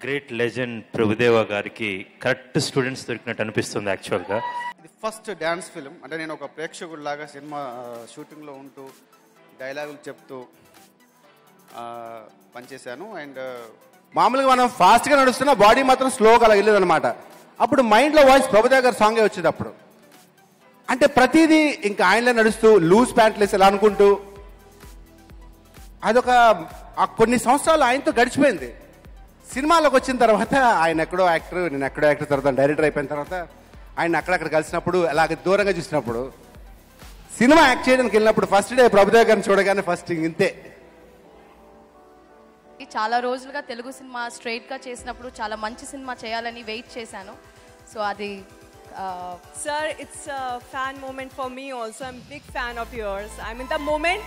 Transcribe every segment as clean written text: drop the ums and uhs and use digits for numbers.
Great legend Prabhudeva గారికి correct students దొరికినట్టు అనిపిస్తుంది యాక్చువల్గా. ఇది ఫస్ట్ డ్యాన్స్ ఫిలిం. అంటే నేను ఒక ప్రేక్షకుడిలాగా సినిమా షూటింగ్లో ఉంటూ డైలాగులు చెప్తూ పనిచేశాను. అండ్ మామూలుగా మనం ఫాస్ట్గా నడుస్తున్న బాడీ మాత్రం స్లోగా అలా వెళ్ళేది అనమాట. అప్పుడు మైండ్లో వాయిస్ ప్రభుదేవా గారి సాంగే వచ్చేది. అప్పుడు అంటే ప్రతిదీ ఇంకా ఆయనలో నడుస్తూ లూజ్ ప్యాంట్లు వేసి ఇలా అనుకుంటూ అదొక కొన్ని సంవత్సరాలు ఆయనతో గడిచిపోయింది. సినిమాలోకి వచ్చిన తర్వాత ఆయన ఎక్కడో యాక్టర్, నేను ఎక్కడో యాక్టర్, తర్వాత డైరెక్టర్ అయిపోయిన తర్వాత ఆయన అక్కడక్కడ కలిసినప్పుడు అలాగే దూరంగా చూసినప్పుడు సినిమా యాక్ట్ చేయడానికి వెళ్ళినప్పుడు ఫస్ట్ డే ప్రభుదేవా గారిని చూడగానే ఫస్ట్ ఇంతే. చాలా రోజులుగా తెలుగు సినిమా స్ట్రైట్గా చేసినప్పుడు చాలా మంచి సినిమా చేయాలని వెయిట్ చేశాను. సో అది Sir, it's a fan moment for me also. I'm a big fan of yours. I'm in the moment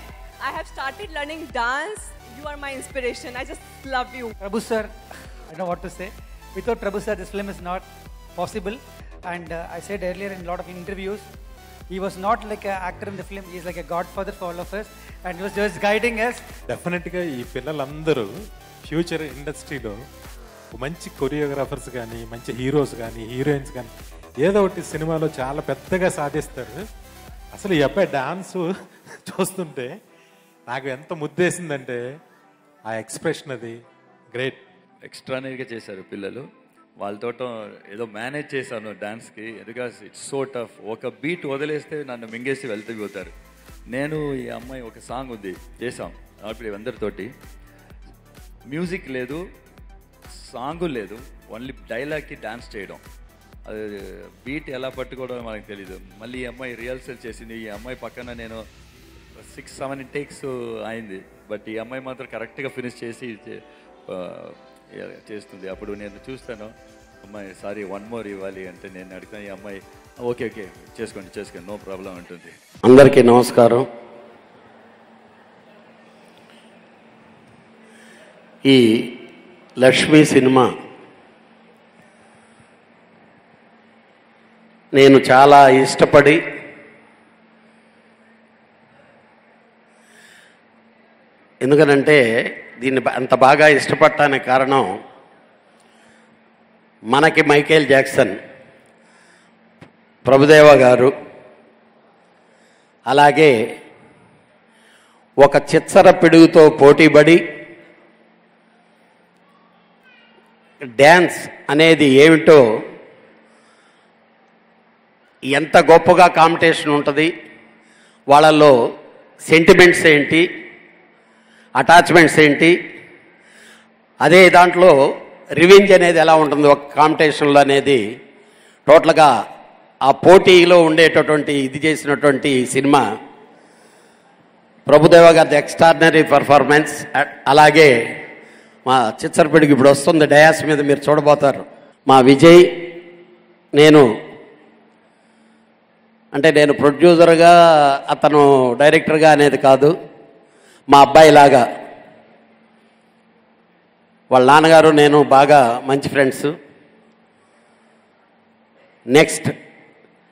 I have started learning dance. You are my inspiration. I just love you. Prabhu sir, I don't know what to say. Without Prabhu sir, this film is not possible. And I said earlier in a lot of interviews, he was not like an actor in the film. He is like a godfather for all of us. And he was just guiding us. డెఫినెట్గా ఈ పిల్లలందరూ future ఇండస్ట్రీలో మంచి choreographers కానీ, మంచి heroes కానీ, heroines కానీ ఏదో ఒకటి సినిమాలో చాలా పెద్దగా సాధిస్తారు. అసలు ఈ అబ్బాయి డాన్సు చూస్తుంటే నాకు ఎంత ముద్దేసిందంటే ఆ ఎక్స్ప్రెషన్ అది గ్రేట్. ఎక్స్ట్రానరీగా చేశారు పిల్లలు. వాళ్ళతో ఏదో మేనేజ్ చేశాను డాన్స్కి. Because it's so tough. ఒక బీట్ వదిలేస్తే నన్ను మింగేసి వెళ్తూ నేను ఈ అమ్మాయి ఒక సాంగ్ ఉంది చేసాం అప్పుడు అందరితోటి. మ్యూజిక్ లేదు, సాంగు లేదు, ఓన్లీ డైలాగ్కి డాన్స్ చేయడం. అది బీట్ ఎలా పట్టుకోవడం మనకు తెలీదు. మళ్ళీ ఈ అమ్మాయి రిహర్సల్ చేసింది. ఈ అమ్మాయి పక్కన నేను 6-7 టేక్స్ అయింది. బట్ ఈ అమ్మాయి మాత్రం కరెక్ట్గా ఫినిష్ చేసి చేస్తుంది. అప్పుడు నేను చూస్తాను, అమ్మాయి సారీ 1 more ఇవ్వాలి అంటే నేను అడుగుతాను. ఈ అమ్మాయి ఓకే ఓకే చేసుకోండి నో ప్రాబ్లం అంటుంది. అందరికీ నమస్కారం. ఈ లక్ష్మీ సినిమా నేను చాలా ఇష్టపడి ఎందుకనంటే దీన్ని అంత బాగా ఇష్టపడటానికి కారణం మనకి మైకేల్ జాక్సన్, ప్రభుదేవా గారు, అలాగే ఒక చిచ్చర పిడుగుతో పోటీపడి డ్యాన్స్ అనేది ఏమిటో, ఎంత గొప్పగా కాంపిటీషన్ ఉంటుంది, వాళ్ళల్లో సెంటిమెంట్స్ ఏంటి, అటాచ్మెంట్స్ ఏంటి, అదే దాంట్లో రివెంజ్ అనేది ఎలా ఉంటుంది ఒక కాంపిటీషన్లో అనేది టోటల్గా ఆ పోటీలో ఉండేటటువంటి ఇది చేసినటువంటి సినిమా ప్రభుదేవా గారి ఎక్స్ట్రాడినరీ పర్ఫార్మెన్స్. అలాగే మా చిచ్చరపిడికి ఇప్పుడు వస్తుంది డయాస్ మీద మీరు చూడబోతారు. మా విజయ్, నేను ప్రొడ్యూసర్గా అతను డైరెక్టర్గా అనేది కాదు, మా అబ్బాయిలాగా. వాళ్ళ నాన్నగారు నేను బాగా మంచి ఫ్రెండ్స్. నెక్స్ట్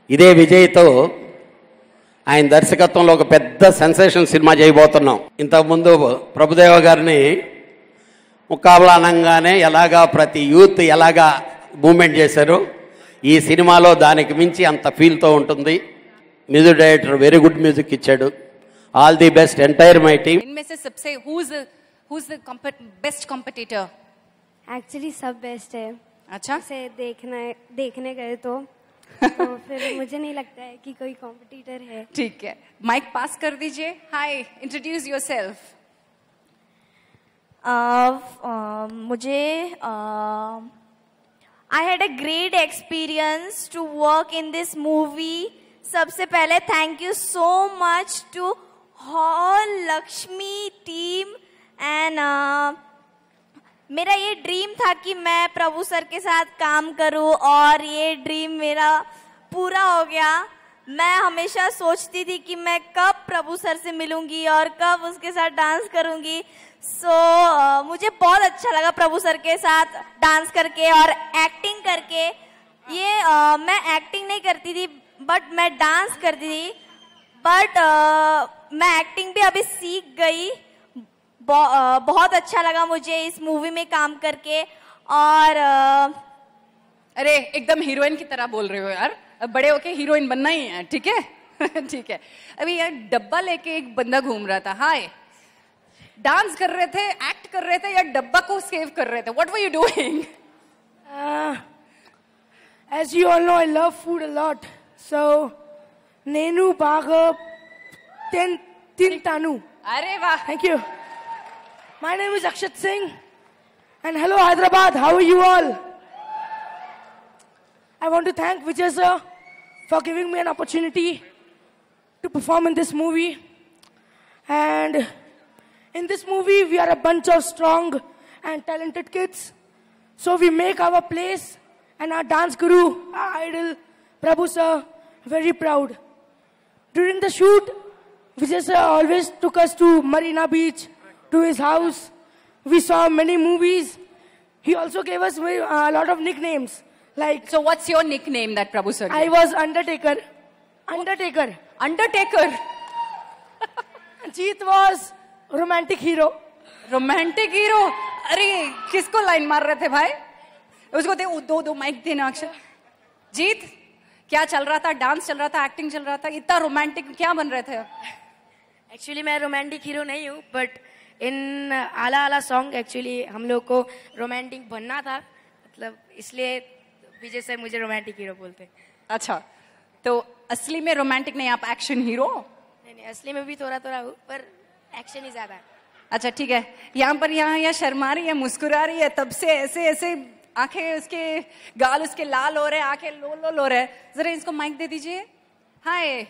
ఇదే విజయ్తో ఆయన దర్శకత్వంలో ఒక పెద్ద సెన్సేషన్ సినిమా చేయబోతున్నాం. ఇంతకుముందు ప్రభుదేవా గారిని ముకాబలా అనగానే ఎలాగా ప్రతి యూత్ ఎలాగా మూమెంట్ చేశారు, ఈ సినిమాలో దానికి మించి అంత ఫీల్తో ఉంటుంది. Music director very good music ఇచ్చాడు. All the best entire my team. इनमें से सबसे who's the best competitor? Actually सब बेस्ट है. अच्छा, उसे देखने गए तो फिर मुझे नहीं लगता है कि कोई कॉम्पिटिटर है. ठीक है, माइक पास कर दीजिए. हाय, इंट्रोड्यूस योरसेल्फ. मुझे I had a great experience to work in this movie. सबसे पहले thank you so much to whole Lakshmi team and मेरा ये ड्रीम था कि मैं प्रभु सर के साथ काम करूं और ये ड्रीम मेरा पूरा हो गया. मैं हमेशा सोचती थी कि मैं कब प्रभु सर से मिलूंगी और कब उसके साथ डांस करूंगी. मुझे बहुत अच्छा लगा प्रभु सर के साथ डांस करके और एक्टिंग करके. ये मैं एक्टिंग नहीं करती थी बट मैं डांस करती थी. बट मैं एक्टिंग भी अभी सीख गई. बहुत अच्छा लगा मुझे इस मूवी में काम करके और अरे एकदम हीरोइन की तरह बोल रहे हो यार, अब बड़े होके हीरोइन बनना ही है, ठीक है? ठीक है। अभी यार डब्बा लेके एक बंदा घूम रहा था, हाय, डांस कर रहे थे, एक्ट कर रहे थे या डब्बा को सेव कर रहे थे? What were you doing? As you all know, I love food a lot. So, Nenu Baga Tintanu. अरे वाह, Thank you. My name is Akshat Singh. And hello Hyderabad, how are you all? I want to thank Vijay sir for giving me an opportunity to perform in this movie. And in this movie, we are a bunch of strong and talented kids. So we make our place and our dance guru, our idol, Prabhu sir, very proud. During the shoot, Vijay sir always took us to Marina Beach, to his house. We saw many movies. He also gave us a lot of nicknames. Like, so what's your nickname that Prabhu sir gave? I was Undertaker. Undertaker. Undertaker. Jeet was romantic hero. Romantic hero? अरे किसको line मार रहे थे भाई? उसको दे, दो mic देना अक्षर। जीत, क्या चल रहा था? डांस चल रहा था, एक्टिंग चल रहा था, इतना रोमांटिक क्या बन रहे थे? एक्चुअली मैं रोमांटिक हीरो नहीं हूँ, बट इन आला आला सॉन्ग एक्चुअली हम लोग को रोमांटिक बनना था, मतलब इसलिए विजय सर मुझे रोमांटिक हीरो बोलते हैं। अच्छा, तो असली में रोमांटिक नहीं, आप एक्शन हीरो? नहीं, असली में भी थोड़ा थोड़ा हूँ, पर एक्शन ही ज्यादा है। अच्छा ठीक है, यहाँ शर्मा रही है, मुस्कुरा रही है, तब से ऐसे ऐसे आंखें, उसके गाल उसके लाल हो रहे हैं, आंखें लोल हो रहे हैं। जरा इसको माइक दे दीजिए। Hi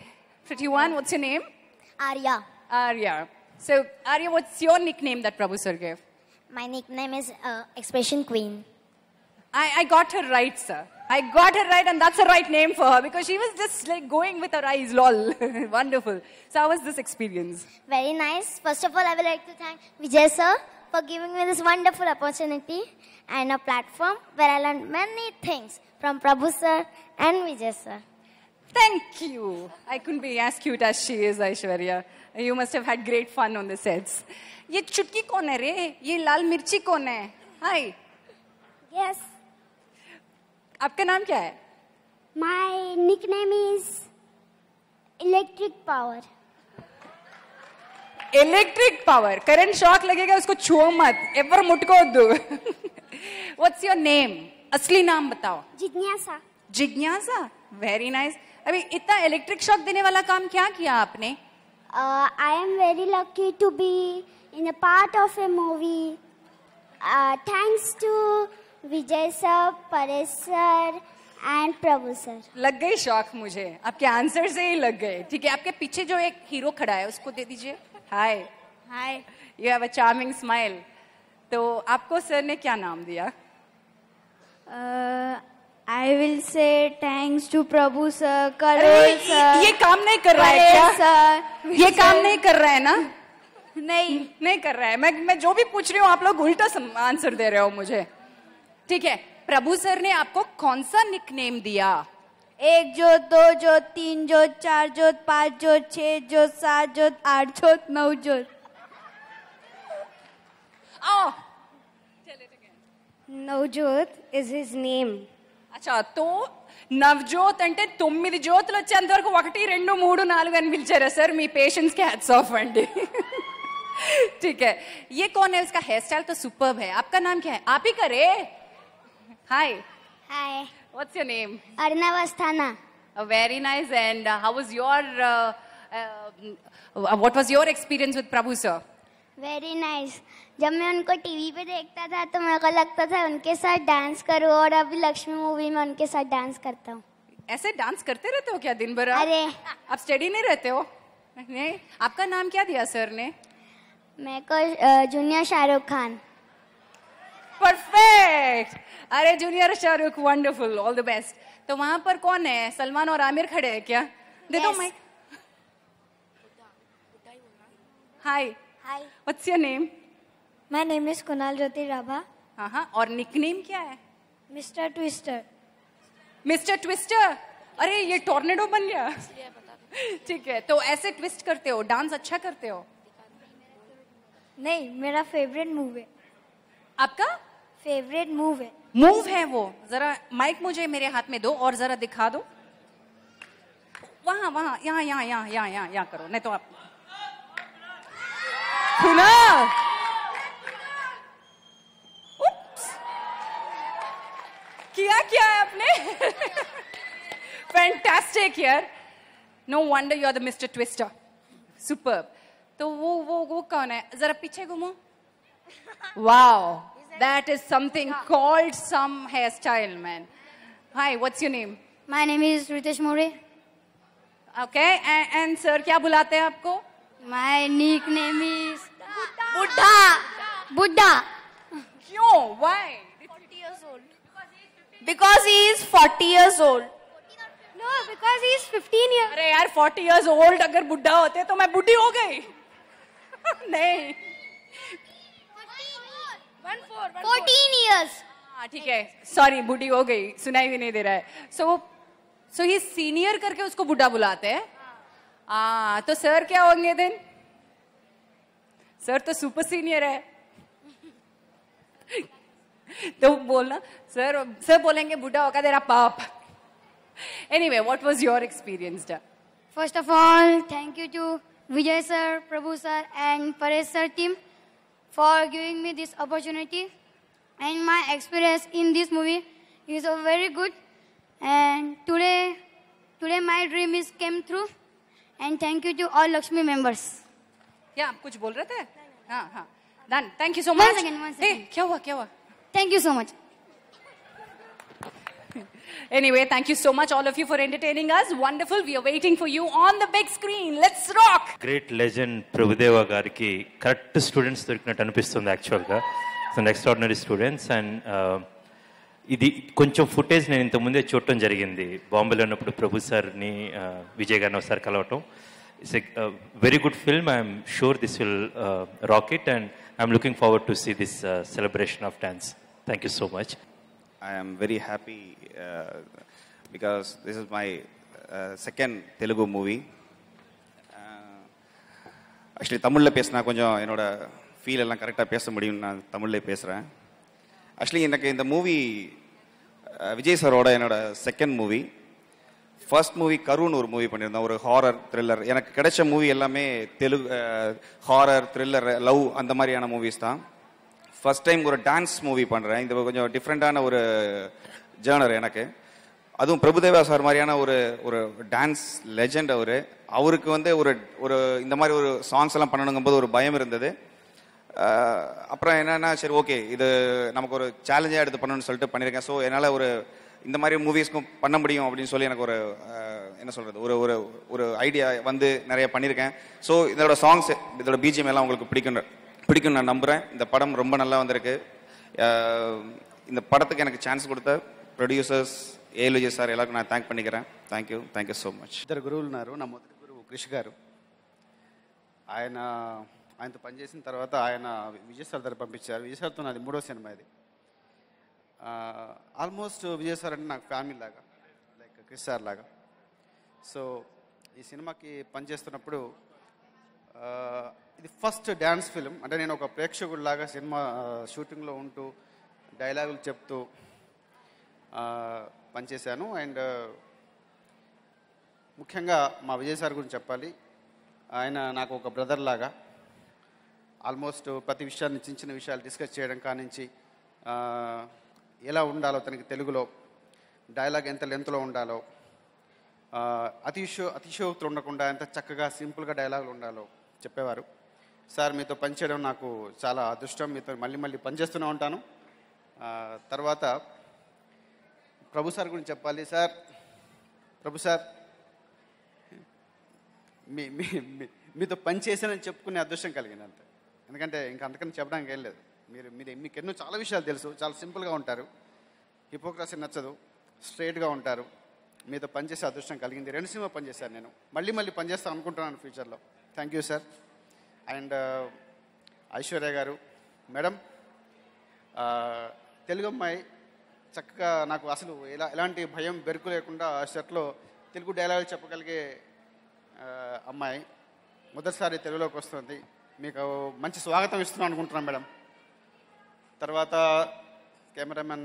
pretty one, what's your name? Arya. Arya. So Arya, what's your nickname that Prabhu sir gave? My nickname is Expression Queen. I got her right, sir. I got her right, and that's a right name for her because she was just like going with her eyes, lol. Wonderful. So how was this experience? Very nice. First of all, I would like to thank Vijay sir for giving me this wonderful opportunity and a platform where I learned many things from Prabhu sir and Vijay sir. Thank you. I couldn't be as cute as she is, Aishwarya. You must have had great fun on the sets. ये चुटकी कौन है रे? ये लाल मिर्ची कौन है? Hi. Yes. आपका नाम क्या है? My nickname is Electric Power. Electric Power. Current shock लगेगा, उसको छुओ मत. Ever मुटको दो. What's your name? असली नाम बताओ. Jignasa. जिज्ञासा. Very nice. अभी इतना इलेक्ट्रिक शॉक देने वाला काम क्या किया आपने? I am very lucky to be in a part of a movie. Thanks to Vijay sir, Paresh sir and Prabhu sir. लग गई शॉक मुझे, आपके आंसर से ही लग गए. ठीक है, आपके पीछे जो एक हीरो खड़ा है उसको दे दीजिए. हाय. Hi. You have a charming smile. तो आपको सर ने क्या नाम दिया? I will say thanks to Prabhu sir, Karol sir. ये काम नहीं कर रहा है क्या? Sir, ये काम नहीं कर रहा है ना? नहीं कर रहा है. मैं जो भी पूछ रही हूँ आप लोग उल्टा आंसर दे रहे हो मुझे. ठीक है, प्रभु सर ने आपको कौन सा निकनेम दिया? 1 जोत 2 जोत 3 जोत 4 जोत 5 जोत 6 जोत 7 जोत 8 जोत 9 जोत. Oh. Navjot is his name. అచ్చా తో నవజోత్ అంటే 9 జ్యోతులు వచ్చేంత వరకు 1 2 3 4 అని పిలిచారా సార్? మీ పేషెన్స్ కి హ్యాట్స్ ఆఫ్ అండి. ठीक है, ये कौन है? उसका हेयर स्टाइल तो सुपर्ब है. आपका नाम क्या है? आप ही करे. हाय. Hi. What's your name? Arnav Asthana. Very nice. And how was your what was your experience with Prabhu sir? Very nice. जब मैं उनको टीवी पे देखता था तो मेरे को लगता था उनके साथ डांस करूं, और अभी लक्ष्मी मूवी में उनके साथ डांस करता हूँ. ऐसे डांस करते रहते हो क्या दिन भर? अरे आप स्टडी नहीं रहते हो? नहीं. आपका नाम क्या दिया सर ने? मेरे को जूनियर शाहरुख खान. परफेक्ट. अरे junior Shahrukh, wonderful, all the best. तो वहां पर कौन है? सलमान और आमिर खड़े हैं क्या? दे दो mic. Hi. Hi. What's your name? My name is Kunal Jyoti Rabha. हाँ. और निकनेम क्या है? Mister twister. Mister twister. अरे ये टॉर्नेडो बन गया. ठीक है, तो ऐसे ट्विस्ट करते हो, डांस अच्छा करते हो? नहीं, मेरा फेवरेट मूवी. आपका फेवरेट मूव है। मूव है वो, जरा माइक मुझे मेरे हाथ में दो और जरा दिखा दो। वहां वहां यहाँ यहाँ यहाँ यहाँ यहाँ यहाँ करो, नहीं तो आप सुना। किया क्या है आपने? फैंटास्टिक यार, no wonder you are the mister twister, superb. तो वो कौन है? जरा पीछे घूमो। Wow, that is something called some hair style man. Hi, what's your name? My name is Ritesh More. Okay, and sir क्या बुलाते हैं आपको? माय निक नेम इज बुड्ढा। बुड्ढा। क्यों? Why? 40 years old. Because he is 40 years old. No, because he is 15 years. अरे यार 40 years old अगर बुढ़ा होते तो मैं बुढ़ी हो गई। नहीं, 14 years. हाँ ठीक है, सॉरी बुढ़ी हो गई, सुनाई भी नहीं दे रहा है। सो ये सीनियर करके उसको बुढ़ा बुलाते हैं। तो सर क्या होंगे देन? सर तो सुपर सीनियर है। तो बोलना सर बोलेंगे बुढ़ा होगा तेरा पाप। Anyway, what was your experience, Da? First of all, thank you to Vijay sir, Prabhu sir, and Paresh sir team for giving me this opportunity. And my experience in this movie is very good. And today my dream is came true. And thank you to all Lakshmi members. क्या आप कुछ बोल रहे थे? हाँ, done. Thank you so much. One second. क्या हुआ? Thank you so much. Anyway, thank you so much all of you for entertaining us. Wonderful. We are waiting for you on the big screen. Let's rock. Great legend Prabhudeva గారికి correct students దొరికినట్టు అనిపిస్తుంది యాక్చువల్గా. So extraordinary students. And ఇది కొంచెం footage నేను ఇంతకుముందే చూడటం జరిగింది. బాంబేలో ఉన్నప్పుడు ప్రభు సార్ని విజయ్ గారిని ఒకసారి కలవటం. It's a very good film. I'm sure this will rock it and I'm looking forward to see this celebration of dance. Thank you so much. I am very happy because this is my second Telugu movie. Actually, தமிழில் பேசினா கொஞ்சம் என்னோட feel எல்லாம் கரெக்டாக பேச முடியும். நான் தமிழ்லே பேசுகிறேன். ஆக்சுவலி எனக்கு இந்த மூவி விஜய் சாரோட என்னோட செகண்ட் மூவி. ஃபர்ஸ்ட் மூவி கருன்னு ஒரு மூவி பண்ணியிருந்தேன், ஒரு ஹாரர் த்ரில்லர். எனக்கு கிடைச்ச மூவி எல்லாமே தெலுங்கு ஹாரர் த்ரில்லர் லவ் அந்த மாதிரியான மூவிஸ் தான். ஃபர்ஸ்ட் டைம் ஒரு டான்ஸ் மூவி பண்ணுறேன். இது கொஞ்சம் டிஃப்ரெண்ட்டான ஒரு ஜேர்னர் எனக்கு. அதுவும் பிரபுதேவா சார் மாதிரியான ஒரு டான்ஸ் லெஜெண்ட். அவருக்கு வந்து ஒரு இந்த மாதிரி ஒரு சாங்ஸ் எல்லாம் பண்ணணுங்கும்போது ஒரு பயம் இருந்தது. அப்புறம் என்னன்னா சரி ஓகே இது நமக்கு ஒரு சேலஞ்சாக எடுத்து பண்ணணும்னு சொல்லிட்டு பண்ணியிருக்கேன். ஸோ என்னால் இந்த மாதிரி மூவிஸ்க்கும் பண்ண முடியும் அப்படின்னு சொல்லி எனக்கு என்ன சொல்கிறது ஒரு ஐடியா வந்து நிறைய பண்ணியிருக்கேன். ஸோ இதோட சாங்ஸ் இதோட பிஜிஎம் எல்லாம் உங்களுக்கு பிடிக்கும் நான் நம்புகிறேன். இந்த படம் ரொம்ப நல்லா வந்திருக்கு. இந்த படத்துக்கு எனக்கு ఛాన్స్ கொடுத்த ప్రొడ్యూసర్స్ ఏఎల్ విజయ్ సార్ எல்லாருக்கும் நான் థ్యాంక్ பண்ணிக்கிறேன். Thank you so much. ఇద్దరు గురువులు ఉన్నారు. నా మొదటి గురువు క్రిష్ గారు. ఆయనతో పనిచేసిన తర్వాత ఆయన విజయ్ సార్ దగ్గర పంపించారు. విజయ్ సార్తో నాది 3వ సినిమా ఇది. ఆల్మోస్ట్ విజయ్ సార్ అంటే నాకు ఫ్యామిలీ లాగా, లైక్ క్రిష్ సార్ లాగా. సో ఈ సినిమాకి పనిచేస్తున్నప్పుడు ఇది ఫస్ట్ డ్యాన్స్ ఫిలిం. అంటే నేను ఒక ప్రేక్షకుడిలాగా సినిమా షూటింగ్లో ఉంటూ డైలాగులు చెప్తూ పనిచేశాను. అండ్ ముఖ్యంగా మా విజయ్ సార్ గురించి చెప్పాలి. ఆయన నాకు ఒక బ్రదర్ లాగా. ఆల్మోస్ట్ ప్రతి విషయాన్ని చిన్న చిన్న విషయాలు డిస్కస్ చేయడం కానించి ఎలా ఉండాలో తనకి తెలుగులో డైలాగ్ ఎంత లెంత్లో ఉండాలో, అతిశయోక్తులు ఉండకుండా ఎంత చక్కగా సింపుల్గా డైలాగులు ఉండాలో చెప్పేవారు. సార్ మీతో పనిచేయడం నాకు చాలా అదృష్టం. మీతో మళ్ళీ పనిచేస్తూనే ఉంటాను. తర్వాత ప్రభు సార్ గురించి చెప్పాలి. సార్ ప్రభు సార్ మీతో పనిచేసానని చెప్పుకునే అదృష్టం కలిగింది అంతే. ఎందుకంటే ఇంకా అంతకని చెప్పడానికి ఏం లేదు. మీకు ఎన్నో చాలా విషయాలు తెలుసు. చాలా సింపుల్గా ఉంటారు. హిపోక్రసీ నచ్చదు. స్ట్రైట్గా ఉంటారు. మీతో పనిచేసే అదృష్టం కలిగింది. 2 సినిమా పనిచేశాను నేను. మళ్ళీ పనిచేస్తాను అనుకుంటున్నాను ఫ్యూచర్లో. Thank you sir. And Aishwarya గారు మేడం, తెలుగు అమ్మాయి చక్కగా నాకు అసలు ఎలాంటి భయం బెరుకు లేకుండా సెట్లో తెలుగు డైలాగులు చెప్పగలిగే అమ్మాయి మొదటిసారి తెలుగులోకి వస్తుంది. మీకు మంచి స్వాగతం ఇస్తున్నాను అనుకుంటున్నాను మేడం. తర్వాత కెమెరామెన్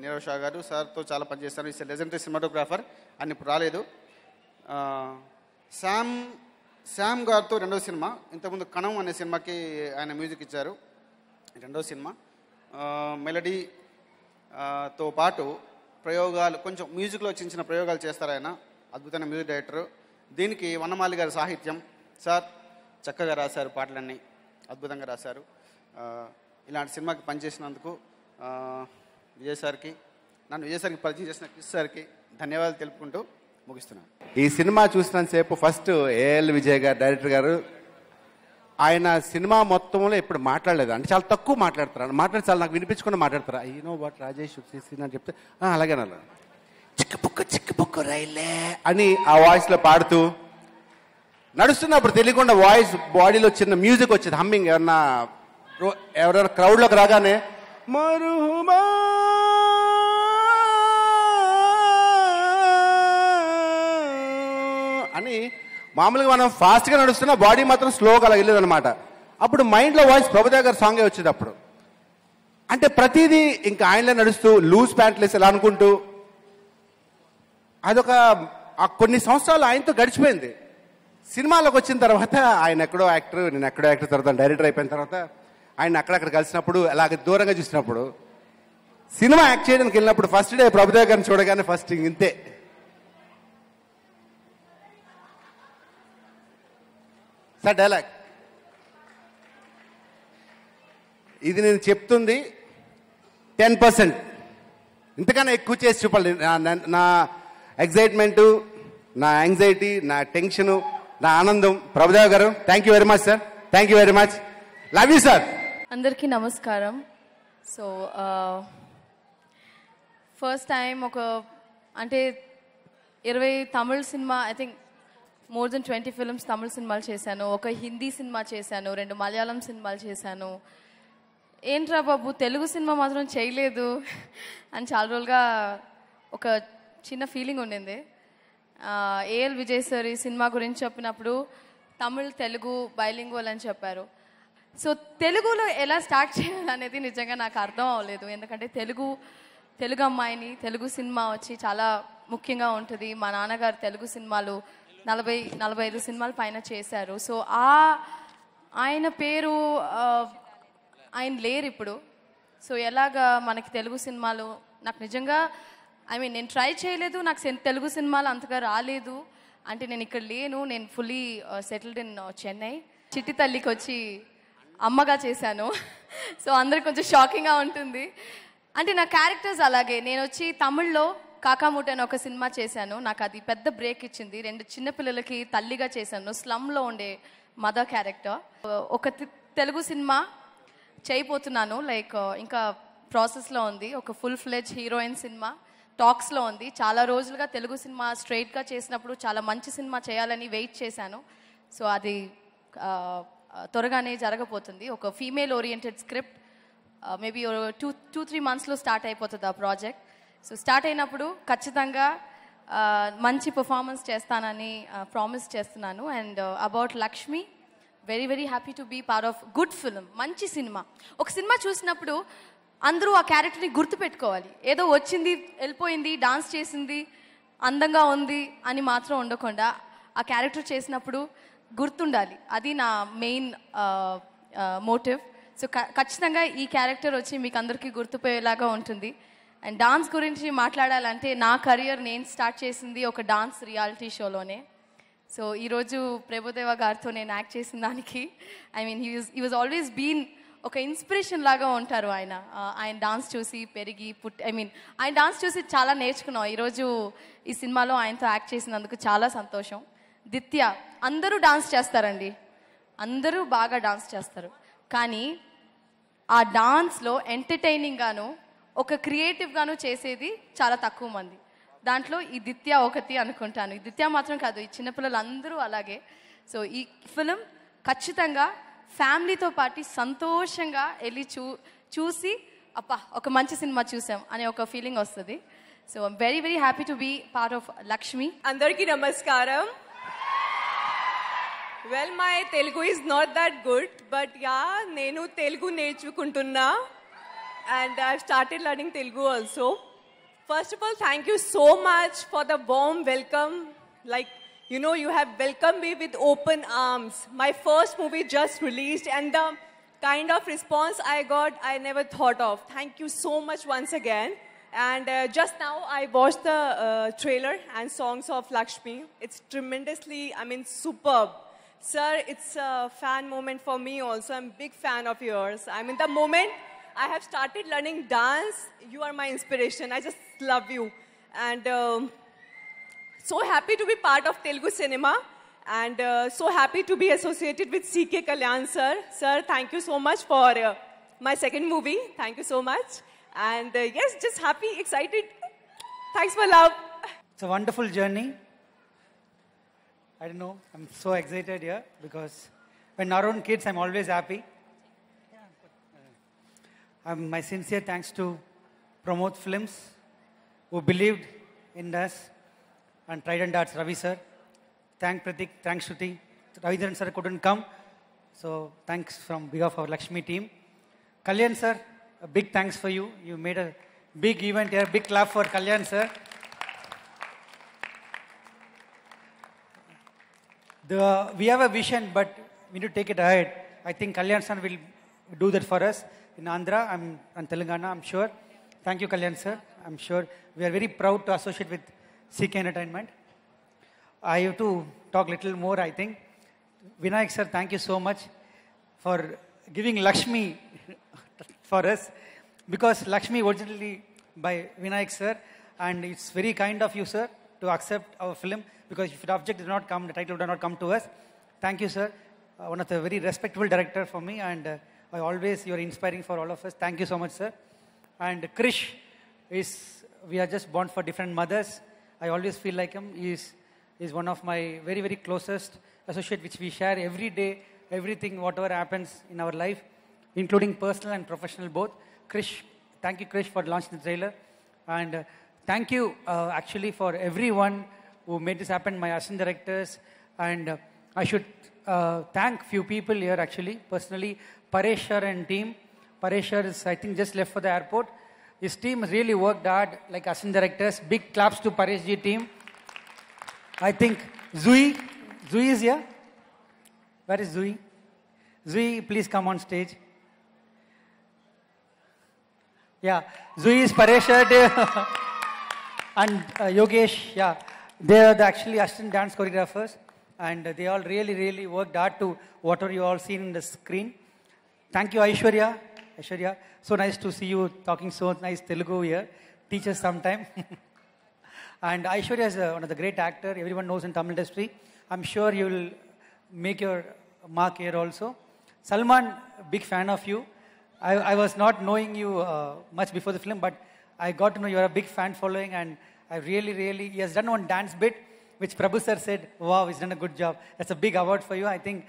నీరవ్ షా గారు సార్తో చాలా పనిచేస్తాను. Is legendary cinematographer. ఆయన ఇప్పుడు రాలేదు. శామ్ గారితో రెండవ సినిమా. ఇంతకుముందు కణం అనే సినిమాకి ఆయన మ్యూజిక్ ఇచ్చారు. రెండవ సినిమా మెలడీతో పాటు ప్రయోగాలు, కొంచెం మ్యూజిక్లో చిన్న చిన్న ప్రయోగాలు చేస్తారు ఆయన. అద్భుతమైన మ్యూజిక్ డైరెక్టర్. దీనికి వన్నమాలి గారి సాహిత్యం. సార్ చక్కగా రాశారు, పాటలన్నీ అద్భుతంగా రాశారు. ఇలాంటి సినిమాకి పనిచేసినందుకు విజయ్ సార్కి, నన్ను విజయ్ సార్కి పరిచయం చేసిన క్రిష్ సార్కి ధన్యవాదాలు తెలుపుకుంటూ ముగిస్తున్నాను. ఈ సినిమా చూసినంతసేపు ఫస్ట్ ఏఎల్ విజయ్ గారు, డైరెక్టర్ గారు, ఆయన సినిమా మొత్తంలో ఇప్పుడు మాట్లాడలేదు. అంటే చాలా తక్కువ మాట్లాడతారు. మాట్లాడి చాలా నాకు వినిపించకుండా మాట్లాడతారు. అయ్యో వాట్ రాజేష్ అని చెప్తే అలాగే అన్నారు. చిక్కుపుక్కు రైలే అని ఆ వాయిస్లో పాడుతూ నడుస్తున్నప్పుడు తెలియకుండా వాయిస్ బాడీలో చిన్న మ్యూజిక్ వచ్చేది, హమ్మింగ్. ఎవరైనా క్రౌడ్లోకి రాగానే మరుహుమా అని మామూలుగా మనం ఫాస్ట్గా నడుస్తున్నా బాడీ మాత్రం స్లోగా అలా వెళ్ళేది అనమాట. అప్పుడు మైండ్లో వాయిస్ ప్రభుదేవ్ గారి సాంగే వచ్చేది అప్పుడు. అంటే ప్రతిదీ ఇంకా ఆయనలో నడుస్తూ లూజ్ ప్యాంట్లు వేసి ఎలా అనుకుంటూ అదొక కొన్ని సంవత్సరాలు ఆయనతో గడిచిపోయింది. సినిమాలోకి వచ్చిన తర్వాత ఆయన ఎక్కడో యాక్టర్, నేను ఎక్కడో యాక్టర్, తర్వాత డైరెక్టర్ అయిపోయిన తర్వాత ఆయన అక్కడక్కడ కలిసినప్పుడు అలాగే దూరంగా చూసినప్పుడు సినిమా యాక్ట్ చేయడానికి వెళ్ళినప్పుడు ఫస్ట్ డే ప్రభుదేవ్ గారిని చూడగానే ఫస్ట్ ఇంతే. సార్ డైలాగ్ ఇది నేను చెప్తుంది 10%, ఇంతకన్నా ఎక్కువ చేసి చూపాలి. నా ఎగ్జైట్మెంటు, నా యాంగ్జైటీ, నా టెన్షను, నా ఆనందం. ప్రభుదేవ్ గారు thank you very much sir. Thank you very much. Love you sir. అందరికీ నమస్కారం. సో ఫస్ట్ టైం అంటే 20 Tamil cinema, I think more than 20 films Tamil సినిమాలు చేశాను. ఒక హిందీ సినిమా చేశాను, 2 మలయాళం సినిమాలు చేశాను. ఏంట్రా బాబు తెలుగు సినిమా మాత్రం చేయలేదు అని చాలా రోజులుగా ఒక చిన్న ఫీలింగ్ ఉండింది. ఏఎల్ విజయ్ సార్ ఈ సినిమా గురించి చెప్పినప్పుడు తమిళ్ తెలుగు బైలింగ్వల్ అని చెప్పారు. సో తెలుగులో ఎలా స్టార్ట్ చేయాలనేది నిజంగా నాకు అర్థం అవ్వలేదు. ఎందుకంటే తెలుగు అమ్మాయిని, తెలుగు సినిమా వచ్చి చాలా ముఖ్యంగా ఉంటుంది. మా నాన్నగారు తెలుగు సినిమాలు 40-45 సినిమాల పైన చేశారు. సో ఆయన పేరు ఆయన లేరు ఇప్పుడు. సో ఎలాగా మనకి తెలుగు సినిమాలు, నాకు నిజంగా నేను ట్రై చేయలేదు, నాకు తెలుగు సినిమాలు అంతగా రాలేదు. అంటే నేను ఇక్కడ లేను, నేను ఫుల్లీ సెటిల్డ్ ఇన్ చెన్నై. చిట్టి తల్లికి వచ్చి అమ్మగా చేశాను. సో అందరికి కొంచెం షాకింగ్గా ఉంటుంది. అంటే నా క్యారెక్టర్స్ అలాగే. నేను వచ్చి తమిళ్లో కాకామూట అని ఒక సినిమా చేశాను. నాకు అది పెద్ద బ్రేక్ ఇచ్చింది. 2 చిన్నపిల్లలకి తల్లిగా చేశాను, స్లమ్లో ఉండే మదర్ క్యారెక్టర్. ఒక తెలుగు సినిమా చేయబోతున్నాను, లైక్ ఇంకా ప్రాసెస్లో ఉంది. ఒక ఫుల్ ఫ్లెడ్జ్ హీరోయిన్ సినిమా టాక్స్లో ఉంది. చాలా రోజులుగా తెలుగు సినిమా స్ట్రైట్గా చేసినప్పుడు చాలా మంచి సినిమా చేయాలని వెయిట్ చేశాను. సో అది త్వరగానే జరగబోతుంది. ఒక ఫీమేల్ ఓరియంటెడ్ స్క్రిప్ట్, మేబీ 2-3 మంత్స్లో స్టార్ట్ అయిపోతుంది ఆ ప్రాజెక్ట్. సో స్టార్ట్ అయినప్పుడు ఖచ్చితంగా మంచి పర్ఫార్మెన్స్ చేస్తానని ప్రామిస్ చేస్తున్నాను. And about Lakshmi, very very happy to be part of good film. మంచి సినిమా. ఒక సినిమా చూసినప్పుడు అందరూ ఆ క్యారెక్టర్ని గుర్తుపెట్టుకోవాలి. ఏదో వచ్చింది, వెళ్ళిపోయింది, డాన్స్ చేసింది, అందంగా ఉంది అని మాత్రం ఉండకుండా ఆ క్యారెక్టర్ చేసినప్పుడు గుర్తుండాలి. అది నా మెయిన్ మోటివ్. సో ఖచ్చితంగా ఈ క్యారెక్టర్ వచ్చి మీకు అందరికీ గుర్తుపోయేలాగా ఉంటుంది. అండ్ డాన్స్ గురించి మాట్లాడాలంటే నా కెరియర్ నేను స్టార్ట్ చేసింది ఒక డాన్స్ రియాలిటీ షోలోనే. సో ఈరోజు ప్రభుదేవ గారితో నేను యాక్ట్ చేసిన దానికి హీ వాజ్ ఆల్వేస్ బీన్ ఒక ఇన్స్పిరేషన్ లాగా ఉంటారు ఆయన. ఆయన డాన్స్ చూసి పెరిగి ఆయన డాన్స్ చూసి చాలా నేర్చుకున్నాం. ఈరోజు ఈ సినిమాలో ఆయనతో యాక్ట్ చేసినందుకు చాలా సంతోషం. దిత్య, అందరూ డాన్స్ చేస్తారండి, అందరూ బాగా డాన్స్ చేస్తారు. కానీ ఆ డాన్స్లో ఎంటర్టైనింగ్గాను ఒక క్రియేటివ్గాను చేసేది చాలా తక్కువ మంది. దాంట్లో ఈ దిత్య ఒకటి అనుకుంటాను. ఈ దిత్య మాత్రం కాదు, ఈ చిన్నపిల్లలు అందరూ అలాగే. సో ఈ ఫిలిం ఖచ్చితంగా ఫ్యామిలీతో పాటు సంతోషంగా వెళ్ళి చూసి అప్పా ఒక మంచి సినిమా చూసాం అనే ఒక ఫీలింగ్ వస్తుంది. So I'm very very happy to be part of Lakshmi. అందరికీ నమస్కారం. Well, my Telugu is not that good, but yeah నేను తెలుగు నేర్చుకుంటున్నా. and I've started learning Telugu also. First of all, thank you so much for the warm welcome. Like, you know, you have welcomed me with open arms. My first movie just released, and the kind of response I got, I never thought of. Thank you so much once again. And just now, I watched the trailer and songs of Lakshmi. It's tremendously, superb. Sir, it's a fan moment for me also. I'm a big fan of yours. The moment I have started learning dance, you are my inspiration. I just love you. And so happy to be part of Telugu cinema. And so happy to be associated with C.K. Kalyan, sir. Sir, thank you so much for my second movie. Thank you so much. And yes, just happy, excited. Thanks for love. It's a wonderful journey. I don't know, I'm so excited here because when around kids, I'm always happy. My sincere thanks to Promote Films, who believed in us, and Trident Arts, Ravi sir. Thank Pratik, thanks Shruti. Ravindran sir couldn't come, so thanks from behalf of our Lakshmi team. Kalyan sir, a big thanks for you. You made a big event here. Big clap for Kalyan sir. We have a vision, but we need to take it ahead. I think Kalyan sir will do that for us in Andhra and Telangana, I'm sure. Thank you, Kalyan sir. I'm sure we are very proud to associate with CK Entertainment. I have to talk a little more, I think. Vinayak sir, thank you so much for giving Lakshmi for us, because Lakshmi originally by Vinayak sir, and it's very kind of you, sir, to accept our film, because if the object did not come, the title would not come to us. Thank you, sir. One of the very respectable director for me, and you're inspiring for all of us. Thank you so much, sir. And Krish we are just born for different mothers. I always feel like him. He is one of my very, very closest associate, which we share every day, everything, whatever happens in our life, including personal and professional both. Krish, thank you, Krish, for launching the trailer. And thank you, actually, for everyone who made this happen, my assistant directors. And I should thank few people here, actually, personally. Paresh sir and team. Paresh sir is, I think, just left for the airport. His team has really worked hard, like assistant directors. Big claps to Paresh ji team. I think Zui is here. Where is Zui? Zui, please come on stage. Yeah, Zui is Paresh and Yogesh. Yeah, they are actually assistant dance choreographers, and they all really, really worked hard to whatever you all seen in the screen. Thank you, Aishwarya. Aishwarya, so nice to see you talking so nice Telugu here. Teach us sometime. And Aishwarya is one of the great actor everyone knows in Tamil industry. I'm sure you will make your mark here also. Salman, big fan of you. I was not knowing you much before the film, but I got to know you are a big fan following, and I really, really, he has done one dance bit, which Prabhu sir said, wow, he's done a good job. That's a big award for you. I think,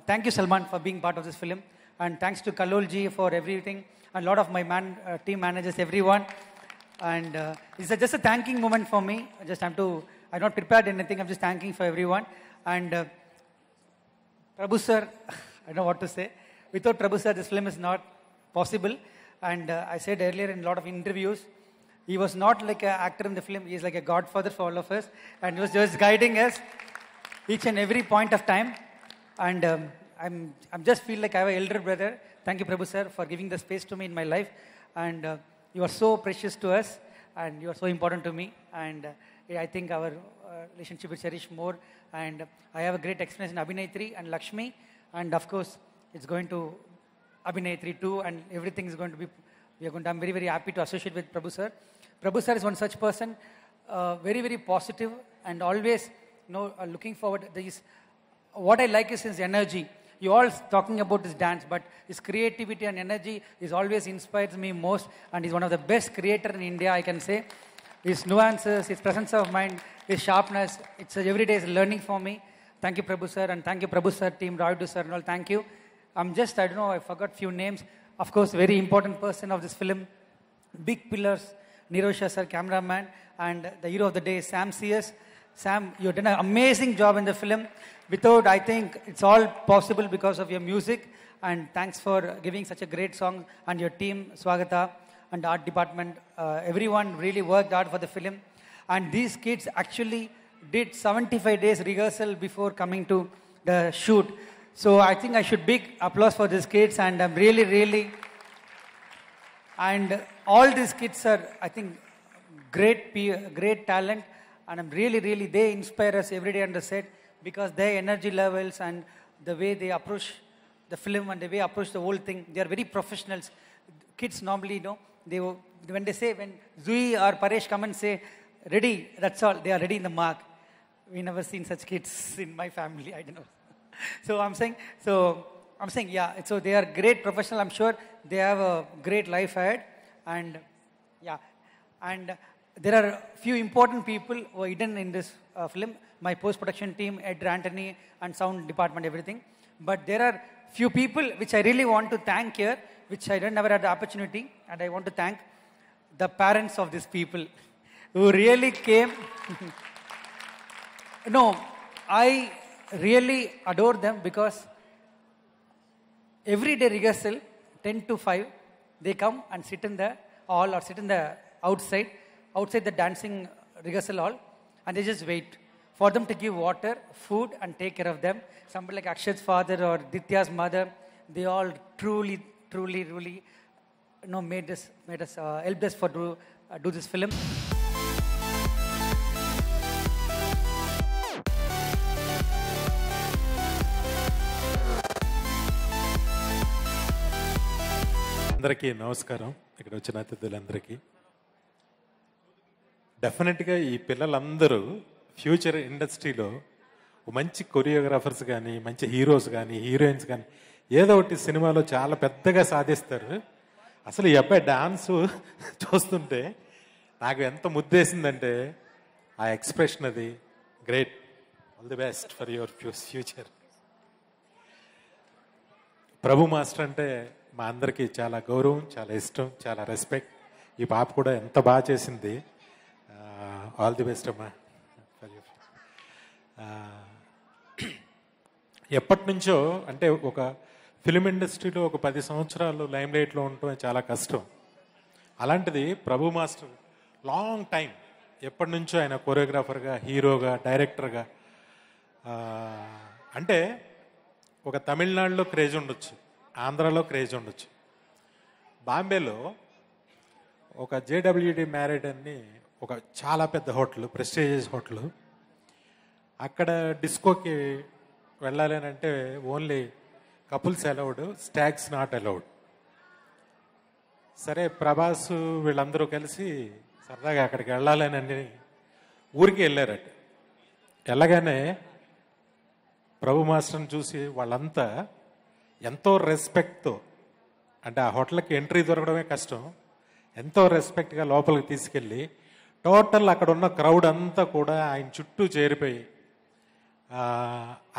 thank you, Salman, for being part of this film. And thanks to Kalol ji for everything, and a lot of my team managers, everyone. And it's just a thanking moment for me. I'm not prepared anything, I'm just thanking for everyone. And Prabhu sir, I don't know what to say. Without Prabhu sir, this film is not possible. And I said earlier in a lot of interviews, he was not like an actor in the film, he is like a godfather for all of us. And he was just guiding us each and every point of time. And I'm just feel like I have an elder brother. Thank you, Prabhu sir, for giving the space to me in my life. And you are so precious to us, and you are so important to me. And I think our relationship will cherish more. And I have a great experience in Abhinayatri and Lakshmi. And of course, it's going to Abhinayatri too, and everything is going to be, I'm very, very happy to associate with Prabhu sir. Prabhu sir is one such person, very, very positive, and always, looking forward. What I like is his energy. You all talking about his dance, but his creativity and energy is always inspires me most, and he's one of the best creator in India, I can say. His nuances, his presence of mind, his sharpness, every day is learning for me. Thank you, Prabhu sir, and thank you, Prabhu sir, team, Raidu sir, and all, thank you. I don't know, I forgot few names. Of course, very important person of this film, big pillars, Nirosha sir, cameraman, and the hero of the day, Sam CS. Sam, you've done an amazing job in the film. Without, I think it's all possible because of your music. And thanks for giving such a great song. And your team, Swagata, and art department, everyone really worked hard for the film. And these kids actually did 75 days rehearsal before coming to the shoot. So I think I should big applause for these kids, and I'm really, and all these kids are, I think, great talent, and I'm really, they inspire us every day on the set because their energy levels and the way they approach the film and the way they approach the whole thing, they are very professionals. Kids normally, you know, when Zui or Paresh come and say, ready, that's all, they are ready in the mark. We never seen such kids in my family, I don't know. So I'm saying, yeah, so they are great professional. I'm sure they have a great life ahead. And yeah, and there are a few important people who are hidden in this film. My post-production team, Ed Anthony, and sound department, everything. But there are few people which I really want to thank here, which I never had the opportunity. And I want to thank the parents of these people who really came. No, I really adore them because every day rehearsal, 10 to 5, they come and sit in the hall or sit in the outside the dancing rehearsal hall, and they just wait for them to give water, food, and take care of them. Somebody like Akshat's father or Ditya's mother, they all truly, made us helped us for do this film. అందరికీ నమస్కారం. ఇక్కడ వచ్చిన అతిథులందరికీ డెఫినెట్గా ఈ పిల్లలందరూ future ఇండస్ట్రీలో మంచి choreographers కానీ, మంచి హీరోస్ కానీ, హీరోయిన్స్ కానీ ఏదో ఒకటి సినిమాలో చాలా పెద్దగా సాధిస్తారు. అసలు ఈ అబ్బాయి డాన్స్ చూస్తుంటే నాకు ఎంత ముద్దేసిందంటే ఆ ఎక్స్ప్రెషన్, అది great. All the best for your future. Prabhu master అంటే మా అందరికీ చాలా గౌరవం, చాలా ఇష్టం, చాలా రెస్పెక్ట్. ఈ పాప కూడా ఎంత బాగా చేసింది. ఆల్ ది బెస్ట్ అమ్మా. ఎప్పటి నుంచో అంటే ఒక ఫిలిం ఇండస్ట్రీలో ఒక 10 సంవత్సరాలు లైమ్ లైట్లో ఉండటం చాలా కష్టం. అలాంటిది ప్రభు మాస్టర్ లాంగ్ టైం, ఎప్పటి నుంచో ఆయన కొరియోగ్రాఫర్గా, హీరోగా, డైరెక్టర్గా. అంటే ఒక తమిళనాడులో క్రేజ్ ఉండొచ్చు, ఆంధ్రాలో క్రేజ్ ఉండొచ్చు. బాంబేలో ఒక జేడబ్ల్యూడి మ్యారేడ్ అని ఒక చాలా పెద్ద హోటల్, ప్రెస్టీజియస్ హోటల్. అక్కడ డిస్కోకి వెళ్ళాలి అని అంటే only couples allowed, stags not allowed. సరే, ప్రభాస్ వీళ్ళందరూ కలిసి సరదాగా అక్కడికి వెళ్ళాలని ఊరికి వెళ్ళారట. వెళ్ళగానే ప్రభు మాస్టర్ని చూసి వాళ్ళంతా ఎంతో రెస్పెక్ట్తో, అంటే ఆ హోటల్కి ఎంట్రీ దొరకడమే కష్టం, ఎంతో రెస్పెక్ట్గా లోపలికి తీసుకెళ్ళి టోటల్ అక్కడ ఉన్న క్రౌడ్ అంతా కూడా ఆయన చుట్టూ చేరిపోయి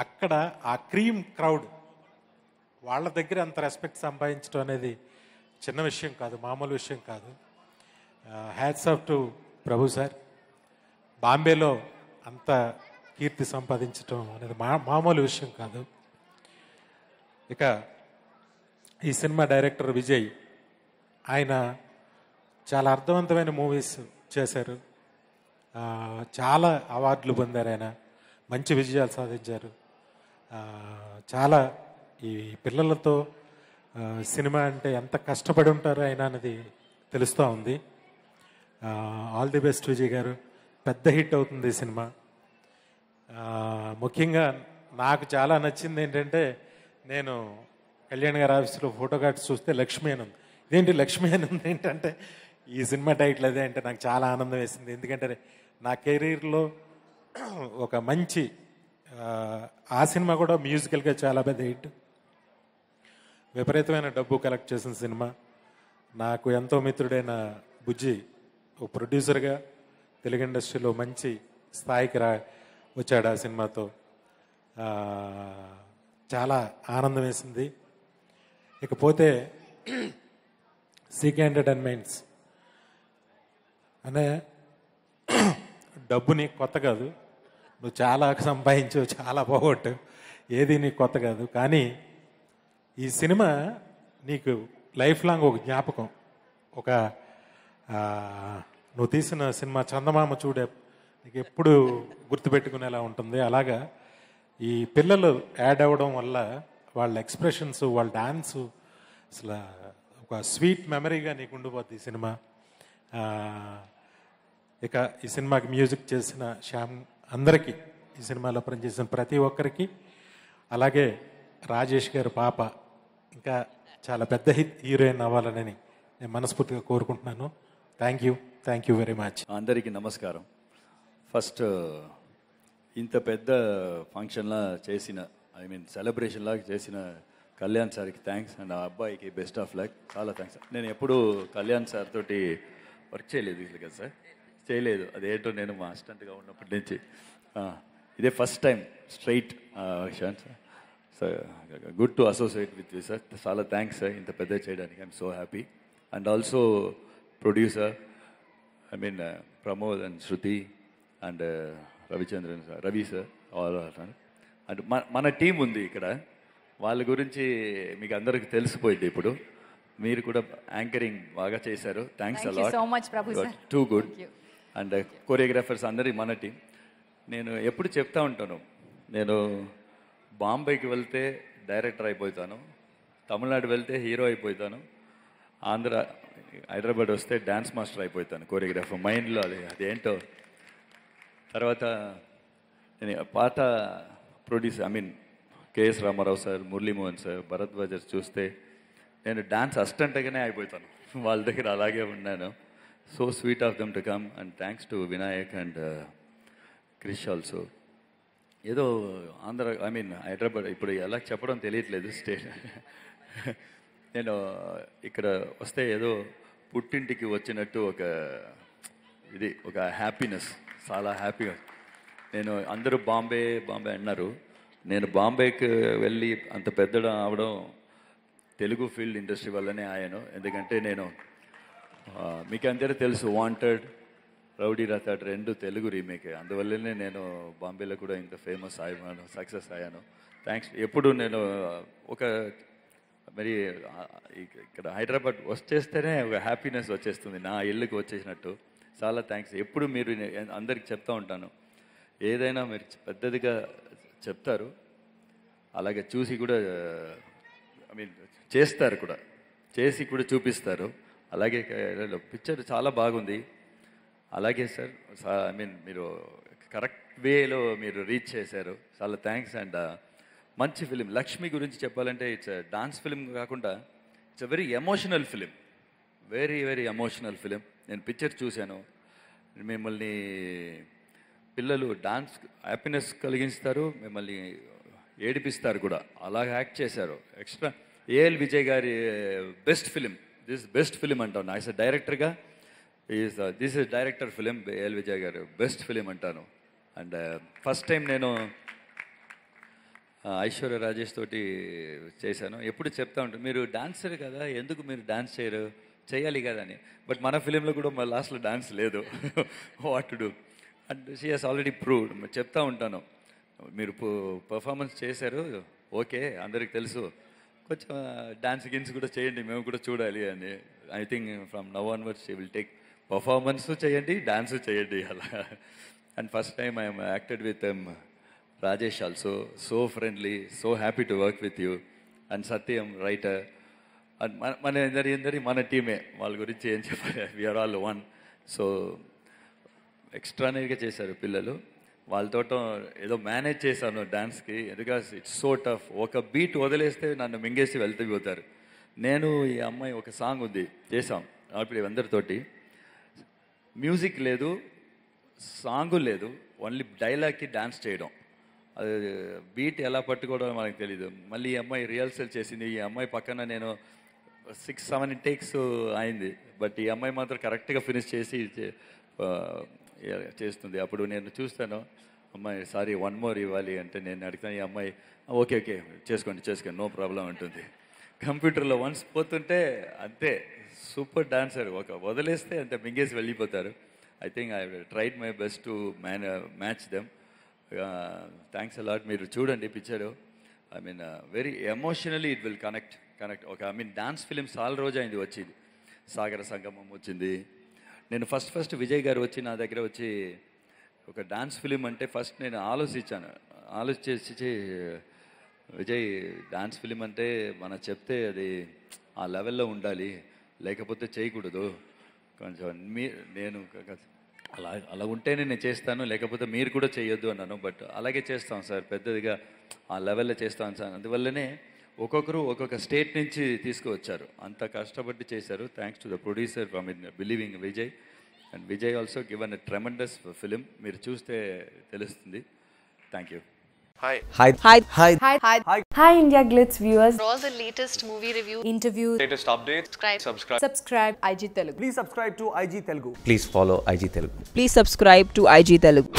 అక్కడ ఆ క్రీమ్ క్రౌడ్ వాళ్ళ దగ్గర అంత రెస్పెక్ట్ సంపాదించడం అనేది చిన్న విషయం కాదు, మామూలు విషయం కాదు. Hats off to Prabhu sir. బాంబేలో అంత కీర్తి సంపాదించడం అనేది మామూలు విషయం కాదు. ఇక ఈ సినిమా డైరెక్టర్ విజయ్, ఆయన చాలా అర్థవంతమైన మూవీస్ చేశారు, చాలా అవార్డులు పొందారు, ఆయన మంచి విజయాలు సాధించారు. చాలా ఈ పిల్లలతో సినిమా అంటే ఎంత కష్టపడి ఉంటారో ఆయన అనేది తెలుస్తూ ఉంది. ఆల్ ది బెస్ట్ విజయ్ గారు. పెద్ద హిట్ అవుతుంది ఈ సినిమా. ముఖ్యంగా నాకు చాలా నచ్చింది ఏంటంటే, నేను కళ్యాణ్ గారి ఆఫీస్లో ఫోటో కార్డ్స్ చూస్తే లక్ష్మి అని ఉంది. ఇదేంటి లక్ష్మి అని ఉంది ఏంటంటే ఈ సినిమా టైటిల్ అదే అంటే నాకు చాలా ఆనందం వేసింది. ఎందుకంటే నా కెరీర్లో ఒక మంచి ఆ సినిమా కూడా మ్యూజికల్గా చాలా పెద్ద హిట్, విపరీతమైన డబ్బు కలెక్ట్ చేసిన సినిమా. నాకు ఎంతో మిత్రుడైన బుజ్జి ఓ ప్రొడ్యూసర్గా తెలుగు ఇండస్ట్రీలో మంచి స్థాయికి వచ్చాడు ఆ సినిమాతో. చాలా ఆనందం వేసింది. ఇకపోతే సీకే ఎంటర్టైన్మెంట్స్ అనే డబ్బుని కొత్త కాదు, నువ్వు చాలా సంపాదించు, చాలా పోగొట్టు, ఏది నీకు కొత్త కాదు. కానీ ఈ సినిమా నీకు లైఫ్ లాంగ్ ఒక జ్ఞాపకం. ఒక నువ్వు తీసిన సినిమా చందమామ చూడే నీకు ఎప్పుడు గుర్తుపెట్టుకునేలా ఉంటుంది. అలాగా ఈ పిల్లలు యాడ్ అవ్వడం వల్ల వాళ్ళ ఎక్స్ప్రెషన్స్, వాళ్ళ డాన్సు అసలు ఒక స్వీట్ మెమరీగా నీకు ఉండిపోద్ది ఈ సినిమా. ఇక ఈ సినిమాకి మ్యూజిక్ చేసిన శ్యామ్ అందరికీ, ఈ సినిమాలో పనిచేసిన ప్రతి ఒక్కరికి, అలాగే రాజేష్ గారు పాప ఇంకా చాలా పెద్ద హీరోయిన్ అవ్వాలని నేను మనస్ఫూర్తిగా కోరుకుంటున్నాను. Thank you very much. అందరికీ నమస్కారం. ఫస్ట్ ఇంత పెద్ద ఫంక్షన్లా చేసిన, సెలబ్రేషన్ లాగా చేసిన కళ్యాణ్ సార్కి థ్యాంక్స్, అండ్ ఆ అబ్బాయికి బెస్ట్ ఆఫ్ లక్. చాలా థ్యాంక్స్. నేను ఎప్పుడూ కళ్యాణ్ సార్ తోటి వర్క్ చేయలేదు కదా సార్, చేయలేదు. అదేంటో నేను మా అసిస్టెంట్గా ఉన్నప్పటి నుంచి ఇదే first time straight. Sir good to associate with you sir. చాలా థ్యాంక్స్ సార్ ఇంత పెద్ద చేయడానికి. I'm so happy. And also producer Pramod and Shruti and Ravichandran sir, Ravi sir, all. And మన టీం ఉంది ఇక్కడ, వాళ్ళ గురించి మీకు అందరికి తెలిసిపోయింది. ఇప్పుడు మీరు కూడా యాంకరింగ్ బాగా చేశారు. Thanks a lot, too good. And choreographers అందరి మన టీం. నేను ఎప్పుడు చెప్తా ఉంటాను, నేను బాంబేకి వెళ్తే డైరెక్టర్ అయిపోతాను, తమిళనాడు వెళ్తే హీరో అయిపోతాను, ఆంధ్ర హైదరాబాద్ వస్తే డ్యాన్స్ మాస్టర్ అయిపోతాను, కొరియోగ్రాఫర్. మైండ్లో అదేంటో. తర్వాత నేను పాత producer KS Rama Rao sir, Murali Mohan sir, భరద్వాజర్ చూస్తే నేను డాన్స్ అసిస్టెంట్గానే అయిపోతాను వాళ్ళ దగ్గర. అలాగే ఉన్నాను. So sweet of them to come. And thanks to Vinayak and Krish also. ఏదో ఆంధ్ర హైదరాబాద్ ఇప్పుడు ఎలా చెప్పడం తెలియట్లేదు స్టేట్. నేను ఇక్కడ వస్తే ఏదో పుట్టింటికి వచ్చినట్టు ఒక హ్యాపీనెస్, చాలా హ్యాపీగా. నేను అందరూ బాంబే అన్నారు. నేను బాంబేకి వెళ్ళి అంత పెద్ద అవడం తెలుగు ఫీల్డ్ ఇండస్ట్రీ వల్లనే అయ్యాను. ఎందుకంటే నేను మీకు అందరూ తెలుసు, వాంటెడ్, రౌడీ రథాడ్ 2 తెలుగు రీమేక్. అందువల్లనే నేను బాంబేలో కూడా ఇంత ఫేమస్ అయ్యాను, సక్సెస్ అయ్యాను. థ్యాంక్స్. ఎప్పుడు నేను మరి ఇక్కడ హైదరాబాద్ వచ్చేస్తేనే ఒక హ్యాపీనెస్ వచ్చేస్తుంది, నా ఇల్లుకి వచ్చేసినట్టు. చాలా థ్యాంక్స్. ఎప్పుడు మీరు అందరికి చెప్తా ఉంటాను, ఏదైనా మీరు పెద్దదిగా చెప్తారు, అలాగే చూసి కూడా చేస్తారు కూడా, చేసి కూడా చూపిస్తారు. అలాగే పిక్చర్ చాలా బాగుంది. అలాగే సార్ మీరు కరెక్ట్ వేలో మీరు రీచ్ చేశారు. చాలా థ్యాంక్స్. అండ్ మంచి ఫిలిం. లక్ష్మి గురించి చెప్పాలంటే ఇట్స్ డాన్స్ ఫిలిం కాకుండా it's very emotional film, very very emotional film. నేను పిక్చర్ చూశాను. మిమ్మల్ని పిల్లలు డాన్స్ హ్యాపీనెస్ కలిగిస్తారు, మిమ్మల్ని ఏడిపిస్తారు కూడా. అలాగే యాక్ట్ చేశారు. ఎక్స్ట్రా ఏఎల్ విజయ్ గారి best film, this best film అంటాను. యాజ్ అ డైరెక్టర్గా this is director film, AL Vijay గారు బెస్ట్ ఫిలిం అంటాను. అండ్ ఫస్ట్ టైం నేను ఐశ్వర్య రాజేష్ తోటి చేశాను. ఎప్పుడు చెప్తా ఉంటాను, మీరు డాన్సర్ కదా, ఎందుకు మీరు డాన్స్ చేయాలి కదా అని. బట్ మన ఫిలింలో కూడా మా లాస్ట్లో డాన్స్ లేదు. What to do. And she has already proved. చెప్తా ఉంటాను, మీరు పర్ఫార్మెన్స్ చేశారు, ఓకే, అందరికి తెలుసు, కొంచెం డాన్స్ గిన్స్ కూడా చేయండి, మేము కూడా చూడాలి అని. I think from now onwards she will take performance చేయండి, డాన్స్ చేయండి అలా. And first time I'm acted with Rajesh also. So friendly, so happy to work with you. And Satyam writer. And మన టీమే, వాళ్ళ గురించి ఏం చెప్పాలి, వీఆర్ ఆల్ వన్. సో ఎక్స్ట్రానరీగా చేశారు పిల్లలు. వాళ్ళతో ఏదో మేనేజ్ చేశాను డాన్స్కి, బికాస్ ఇట్స్ సో టఫ్. ఒక బీట్ వదిలేస్తే నన్ను మింగేసి వెళ్తూ. నేను ఈ అమ్మాయి ఒక సాంగ్ ఉంది చేసాం అప్పుడు అందరితోటి. మ్యూజిక్ లేదు, సాంగు లేదు, ఓన్లీ డైలాగ్కి డాన్స్ చేయడం. అది బీట్ ఎలా పట్టుకోవడం మనకు తెలీదు. మళ్ళీ ఈ అమ్మాయి రిహర్సల్ చేసింది. ఈ అమ్మాయి పక్కన నేను 6-7 టేక్స్ అయింది. బట్ ఈ అమ్మాయి మాత్రం కరెక్ట్గా ఫినిష్ చేసి చేస్తుంది. అప్పుడు నేను చూస్తాను, అమ్మాయి సారీ 1 more ఇవ్వాలి అంటే నేను అడుగుతాను, ఈ అమ్మాయి ఓకే చేసుకోండి నో ప్రాబ్లం అంటుంది. కంప్యూటర్లో వన్స్ పోతుంటే అంతే, సూపర్ డాన్సర్. ఒక వదిలేస్తే అంతే మింగేసి వెళ్ళిపోతారు. I think I tried my best to match them. Thanks a lot. మీరు చూడండి picture. I mean very emotionally it will connect. ఒక ఐ మీన్ డాన్స్ ఫిలిం చాలా రోజు అయింది వచ్చింది. సాగర సంగమం వచ్చింది. నేను ఫస్ట్ విజయ్ గారు వచ్చి నా దగ్గర వచ్చి ఒక డాన్స్ ఫిలిం అంటే ఫస్ట్ నేను ఆలోచించి విజయ్ డాన్స్ ఫిలిం అంటే మనం చెప్తే అది ఆ లెవెల్లో ఉండాలి, లేకపోతే చేయకూడదు. కొంచెం నేను అలా ఉంటేనే నేను చేస్తాను, లేకపోతే మీరు కూడా చేయొద్దు అన్నాను. బట్ అలాగే చేస్తాం సార్, పెద్దదిగా ఆ లెవెల్లో చేస్తాను సార్. అందువల్లనే ఒక్కొక్కరు ఒక్కొక్క స్టేట్ నుంచి తీసుకువచ్చారు, అంత కష్టపడి చేశారు. Thanks to the producer from believing Vijay. And Vijay also given a tremendous film. మీరు చూస్తే తెలుస్తుంది. Thank you. Hi India Glitz viewers. For all the latest movie review, Interviews, latest updates, subscribe IG Telugu. Please subscribe to IG Telugu. Please follow IG Telugu. Please subscribe to IG Telugu.